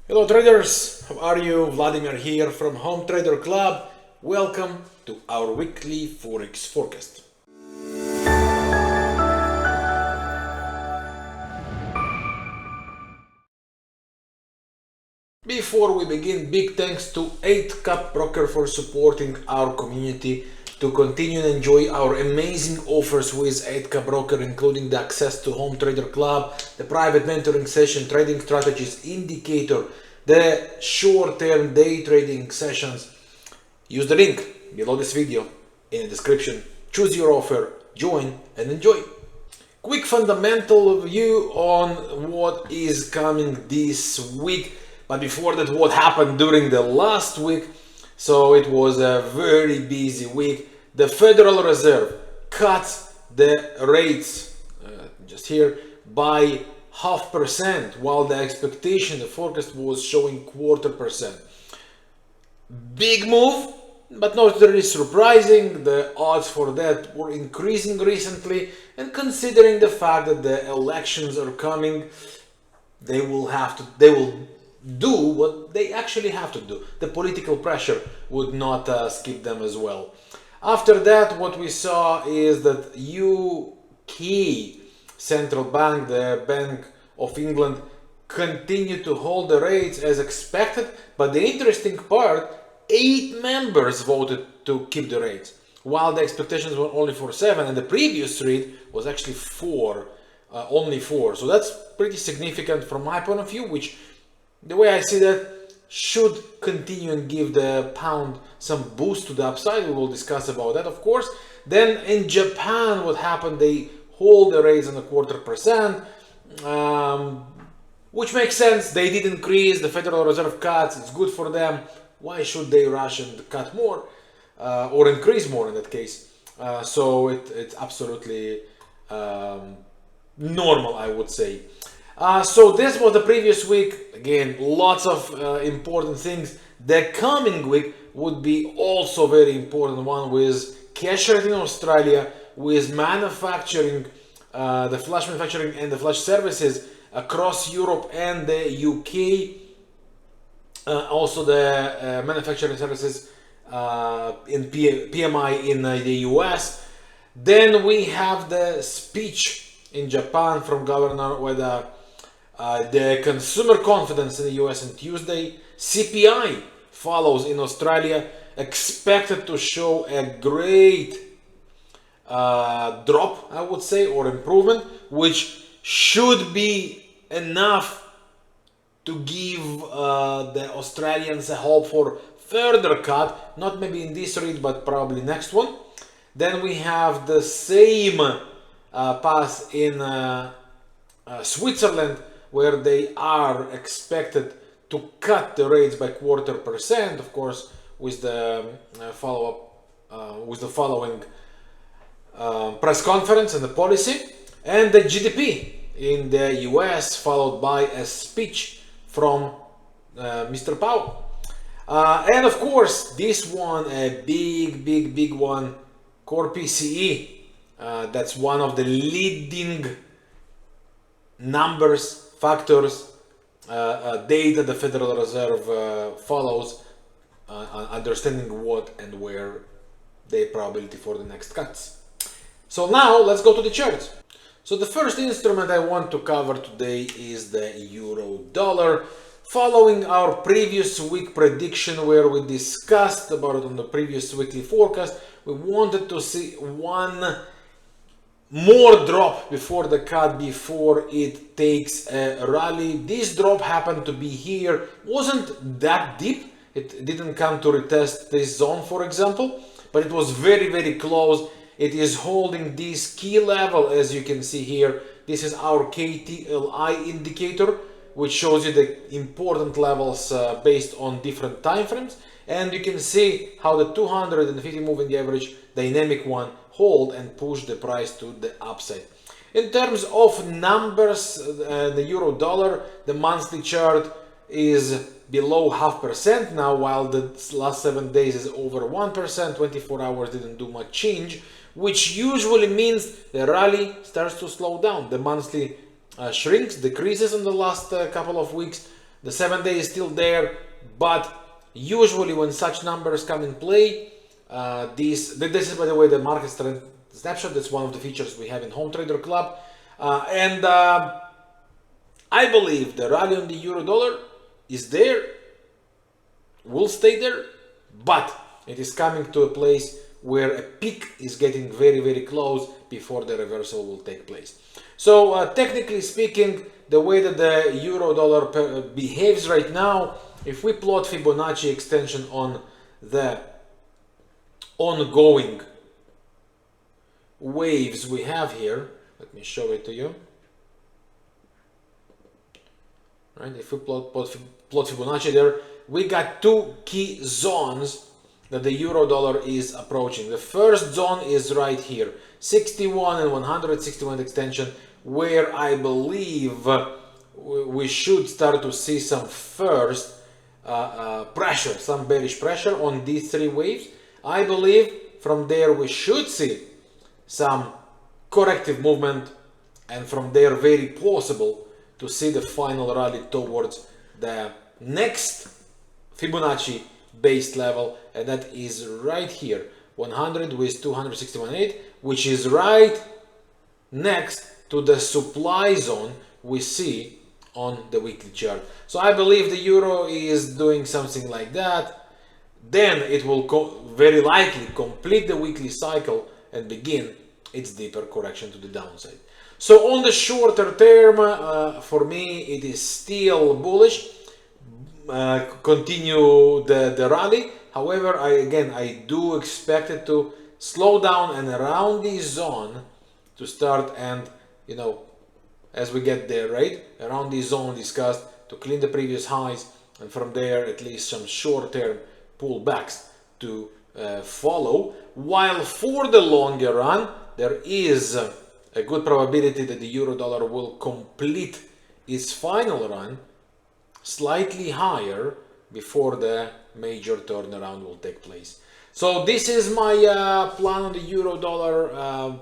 Hello traders, how are you? Vladimir here from Home Trader Club. Welcome to our weekly Forex forecast. Before we begin, big thanks to EightCap broker for supporting our community to continue and enjoy our amazing offers with EightCap broker, including the access to Home Trader Club, the private mentoring session, trading strategies, indicator, the short-term day trading sessions. Use the link below this video in the description. Choose your offer, join and enjoy. Quick fundamental view on what is coming this week. But before that, what happened during the last week? So it was a very busy week. The Federal Reserve cut the rates just here by 0.5%, while the expectation, the forecast was showing 0.25%. Big move, but not really surprising. The odds for that were increasing recently, and considering the fact that the elections are coming, they will do what they actually have to do. The political pressure would not skip them as well. After that, what we saw is that UK central bank, the Bank of England, continued to hold the rates as expected, but the interesting part, 8 members voted to keep the rates, while the expectations were only for 7, and the previous rate was actually 4, only 4. So that's pretty significant from my point of view, which, the way I see that, should continue and give the pound some boost to the upside. We will discuss about that, of course. Then in Japan, what happened? They hold the rates on 0.25%, which makes sense. They did increase, the Federal Reserve cuts, it's good for them. Why should they rush and cut more or increase more in that case? So it's absolutely normal, I would say. So this was the previous week. Again, lots of important things. The coming week would be also very important one, with cash rate in Australia, with manufacturing, the flash manufacturing and the flash services across Europe and the UK. Also the manufacturing services in PMI in the US. Then we have the speech in Japan from Governor with the consumer confidence in the US on Tuesday. CPI follows in Australia, expected to show a great drop, I would say, or improvement, which should be enough to give the Australians a hope for further cut, not maybe in this read, but probably next one. Then we have the same path in Switzerland, where they are expected to cut the rates by 0.25%, of course, with the following press conference and the policy. And the GDP in the US, followed by a speech from Mr. Powell. And of course, this one, a big one, core PCE. That's one of the leading numbers, factors, data the Federal Reserve follows, understanding what and where the probability for the next cuts. So now let's go to the charts. So the first instrument I want to cover today is the euro dollar. Following our previous week prediction, where we discussed about it on the previous weekly forecast, we wanted to see one more drop before the cut, before it takes a rally. This drop happened to be here, wasn't that deep, it didn't come to retest this zone, for example, but it was very close. It is holding this key level, as you can see here. This is our KTLI indicator, which shows you the important levels based on different time frames, and you can see how the 250 moving average, dynamic one, hold and push the price to the upside. In terms of numbers, the euro dollar, the monthly chart is below 0.5% now, while the last 7 days is over 1%. 24 hours didn't do much change, which usually means the rally starts to slow down. The monthly shrinks, decreases in the last couple of weeks. The 7-day is still there, but usually when such numbers come in play, this is, by the way, the market snapshot. That's one of the features we have in Home Trader Club. I believe the rally on the euro dollar is there, will stay there, but it is coming to a place where a peak is getting very, very close before the reversal will take place. So technically speaking, the way that the euro dollar behaves right now, if we plot Fibonacci extension on the ongoing waves we have here, let me show it to you. Right, if we plot Fibonacci there, we got two key zones that the euro dollar is approaching. The first zone is right here, 61 and 161 extension, where I believe we should start to see some first pressure, some bearish pressure on these three waves. I believe from there we should see some corrective movement, and from there very possible to see the final rally towards the next Fibonacci based level, and that is right here, 100 with 261.8, which is right next to the supply zone we see on the weekly chart. So I believe the euro is doing something like that. Then it will very likely complete the weekly cycle and begin its deeper correction to the downside. So on the shorter term, for me, it is still bullish. Continue the rally. However, I do expect it to slow down and around this zone to start, and as we get there, right around this zone discussed, to clean the previous highs, and from there at least some short-term pullbacks to follow. While for the longer run, there is a good probability that the euro dollar will complete its final run slightly higher before the major turnaround will take place. So this is my plan on the euro dollar.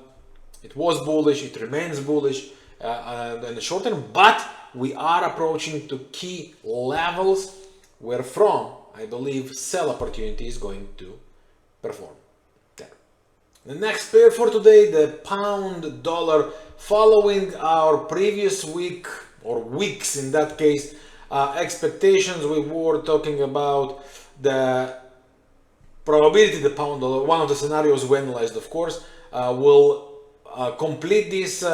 It was bullish, it remains bullish in the short term, but we are approaching to key levels where from I believe sell opportunity is going to perform. The next pair for today, the pound dollar, following our previous week or weeks in that case expectations. We were talking about the probability the pound dollar, one of the scenarios we analyzed, of course, will complete this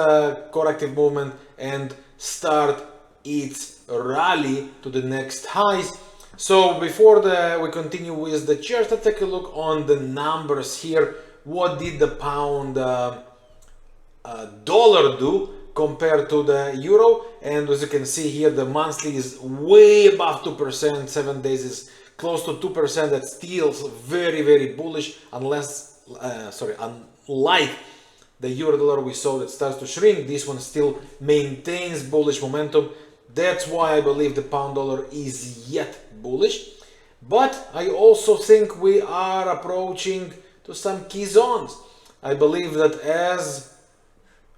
corrective movement and start its rally to the next highs. So before we continue with the charts, let's take a look on the numbers here. What did the pound dollar do compared to the euro? And as you can see here, the monthly is way above 2%, 7 days is close to 2%. That's still very, very bullish, unless unlike the euro dollar we saw that starts to shrink, this one still maintains bullish momentum. That's why I believe the pound dollar is yet bullish. But I also think we are approaching to some key zones. I believe that as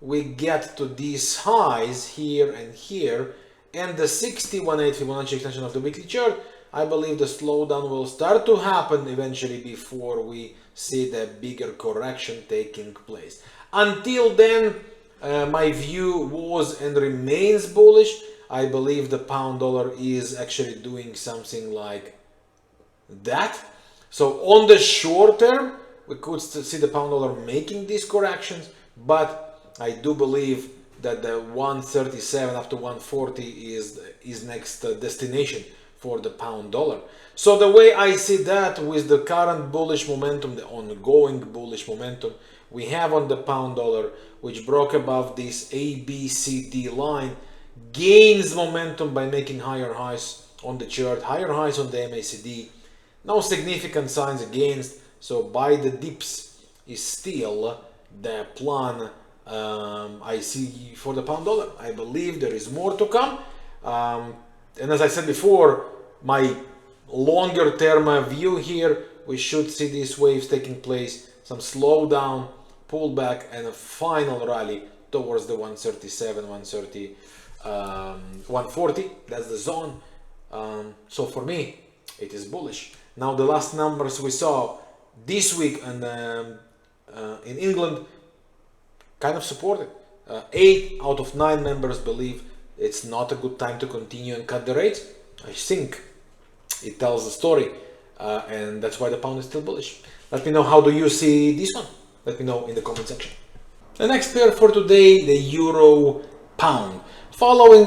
we get to these highs here and here and the 61.8 Fibonacci extension of the weekly chart, I believe the slowdown will start to happen eventually before we see the bigger correction taking place. Until then, my view was and remains bullish. I believe the pound dollar is actually doing something like that. So on the short term, we could see the pound dollar making these corrections, but I do believe that the 137 up to 140 is next destination for the pound dollar. So the way I see that, with the current bullish momentum, the ongoing bullish momentum we have on the pound dollar, which broke above this ABCD line, gains momentum by making higher highs on the chart, higher highs on the MACD, no significant signs against. So buy the dips is still the plan I see for the pound dollar. I believe there is more to come. And as I said before, my longer term view here, we should see these waves taking place, some slowdown, pullback, and a final rally towards the 137, 130, 140. That's the zone. So for me, it is bullish. Now the last numbers we saw this week and in England kind of supported. 8 out of 9 members believe it's not a good time to continue and cut the rates. I think it tells the story, and that's why the pound is still bullish. Let me know, how do you see this one? Let me know in the comment section. The next pair for today, the euro pound. Following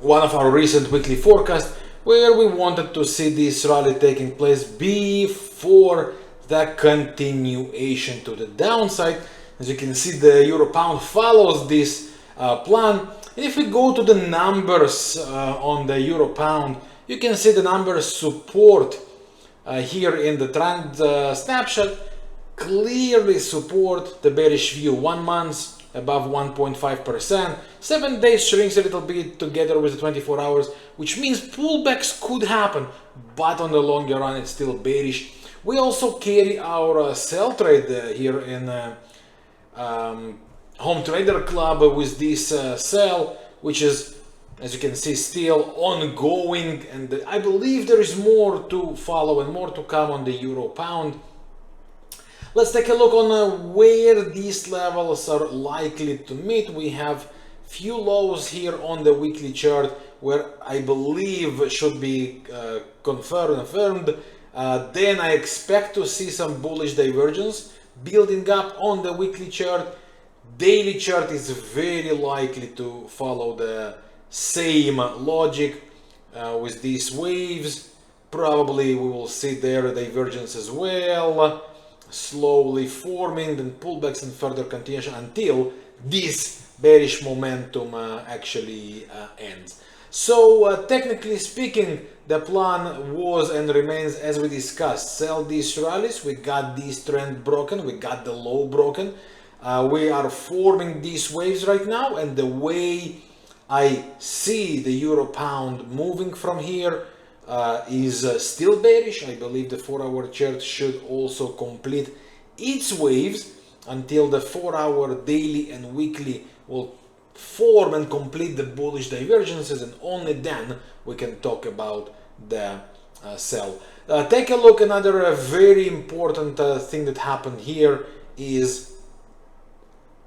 one of our recent weekly forecasts, where we wanted to see this rally taking place before the continuation to the downside. As you can see, the euro pound follows this plan. And if we go to the numbers on the euro pound, you can see the numbers support here in the trend snapshot clearly support the bearish view. 1 month above 1.5%, 7 days shrinks a little bit together with the 24 hours, which means pullbacks could happen, but on the longer run it's still bearish. We also carry our sell trade here in Home Trader Club with this sell, which is, as you can see, still ongoing, and I believe there is more to follow and more to come on the euro pound. Let's take a look on where these levels are likely to meet. We have few lows here on the weekly chart where I believe should be confirmed. Then I expect to see some bullish divergence building up on the weekly chart. Daily chart is very likely to follow the same logic with these waves. Probably we will see there a divergence as well, slowly forming, then pullbacks and further continuation until this bearish momentum actually ends. So technically speaking, the plan was and remains as we discussed: sell these rallies. We got this trend broken, we got the low broken, we are forming these waves right now, and the way I see the euro pound moving from here is still bearish. I believe the 4-hour chart should also complete its waves until the 4-hour daily and weekly will form and complete the bullish divergences, and only then we can talk about the sell. Take a look. Another very important thing that happened here is,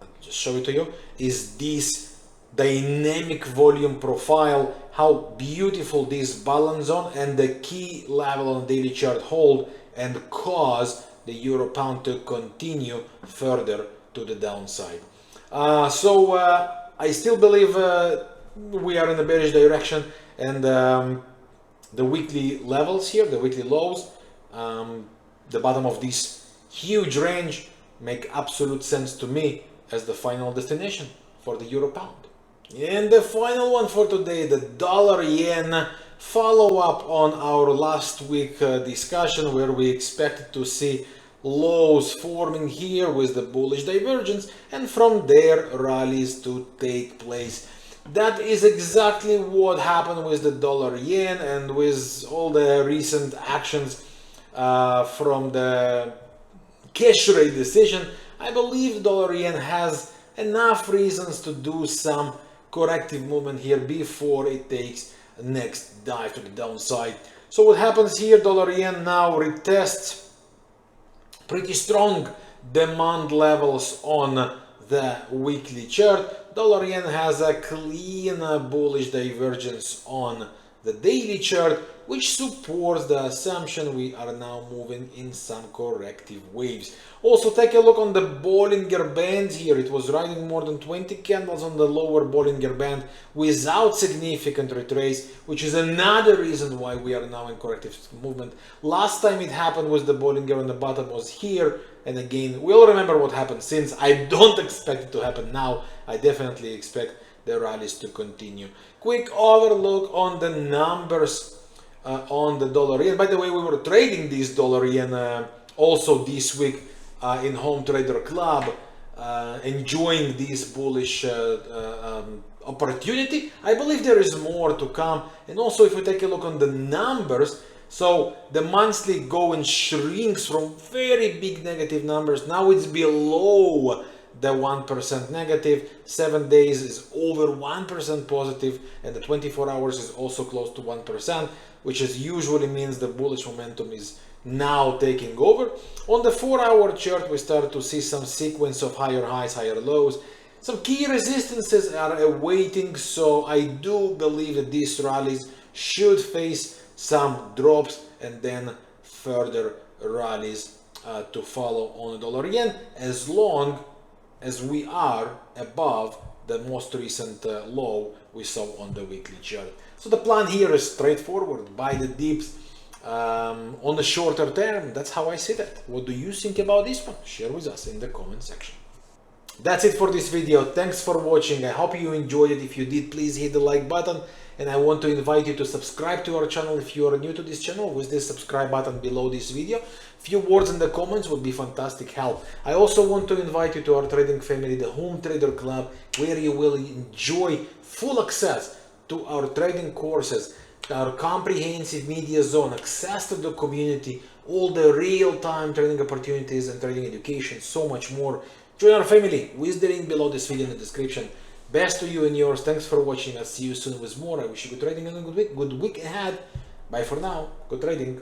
I'll just show it to you, is this dynamic volume profile, how beautiful this balance zone and the key level on daily chart hold and cause the euro pound to continue further to the downside. So I still believe we are in a bearish direction, and the weekly levels here, the weekly lows, the bottom of this huge range make absolute sense to me as the final destination for the euro pound. And the final one for today, the dollar yen, follow up on our last week discussion where we expected to see lows forming here with the bullish divergence, and from there rallies to take place. That is exactly what happened with the dollar yen, and with all the recent actions from the cash rate decision, I believe the dollar yen has enough reasons to do some corrective movement here before it takes a next dive to the downside. So what happens here? Dollar yen now retests pretty strong demand levels on the weekly chart. Dollar yen has a clean bullish divergence on the daily chart, which supports the assumption we are now moving in some corrective waves. Also take a look on the Bollinger Band here. It was riding more than 20 candles on the lower Bollinger Band without significant retrace, which is another reason why we are now in corrective movement. Last time it happened with the Bollinger on the bottom was here, and again we'll remember what happened since. I don't expect it to happen now. I definitely expect the rallies to continue. Quick overlook on the numbers on the dollar yen. By the way, we were trading this dollar yen also this week in Home Trader Club, enjoying this bullish opportunity. I believe there is more to come. And also, if we take a look on the numbers, so the monthly go and shrinks from very big negative numbers. Now it's below the 1% negative, 7 days is over 1% positive, and the 24 hours is also close to 1%, which is usually means the bullish momentum is now taking over. On the 4-hour chart, we start to see some sequence of higher highs, higher lows. Some key resistances are awaiting, so I do believe that these rallies should face some drops and then further rallies to follow on the dollar yen, as long as we are above the most recent low we saw on the weekly chart. So the plan here is straightforward: buy the dips on the shorter term. That's how I see that. What do you think about this one? Share with us in the comment section. That's it for this video. Thanks for watching. I hope you enjoyed it. If you did, please hit the like button, and I want to invite you to subscribe to our channel if you are new to this channel with the subscribe button below this video. Few words in the comments would be fantastic help. I also want to invite you to our trading family, the Home Trader Club, where you will enjoy full access to our trading courses, our comprehensive media zone, access to the community, all the real-time trading opportunities and trading education, so much more. Join our family with the link below this video in the description. Best to you and yours. Thanks for watching. I'll see you soon with more. I wish you good trading and a good week ahead. Bye for now. Good trading.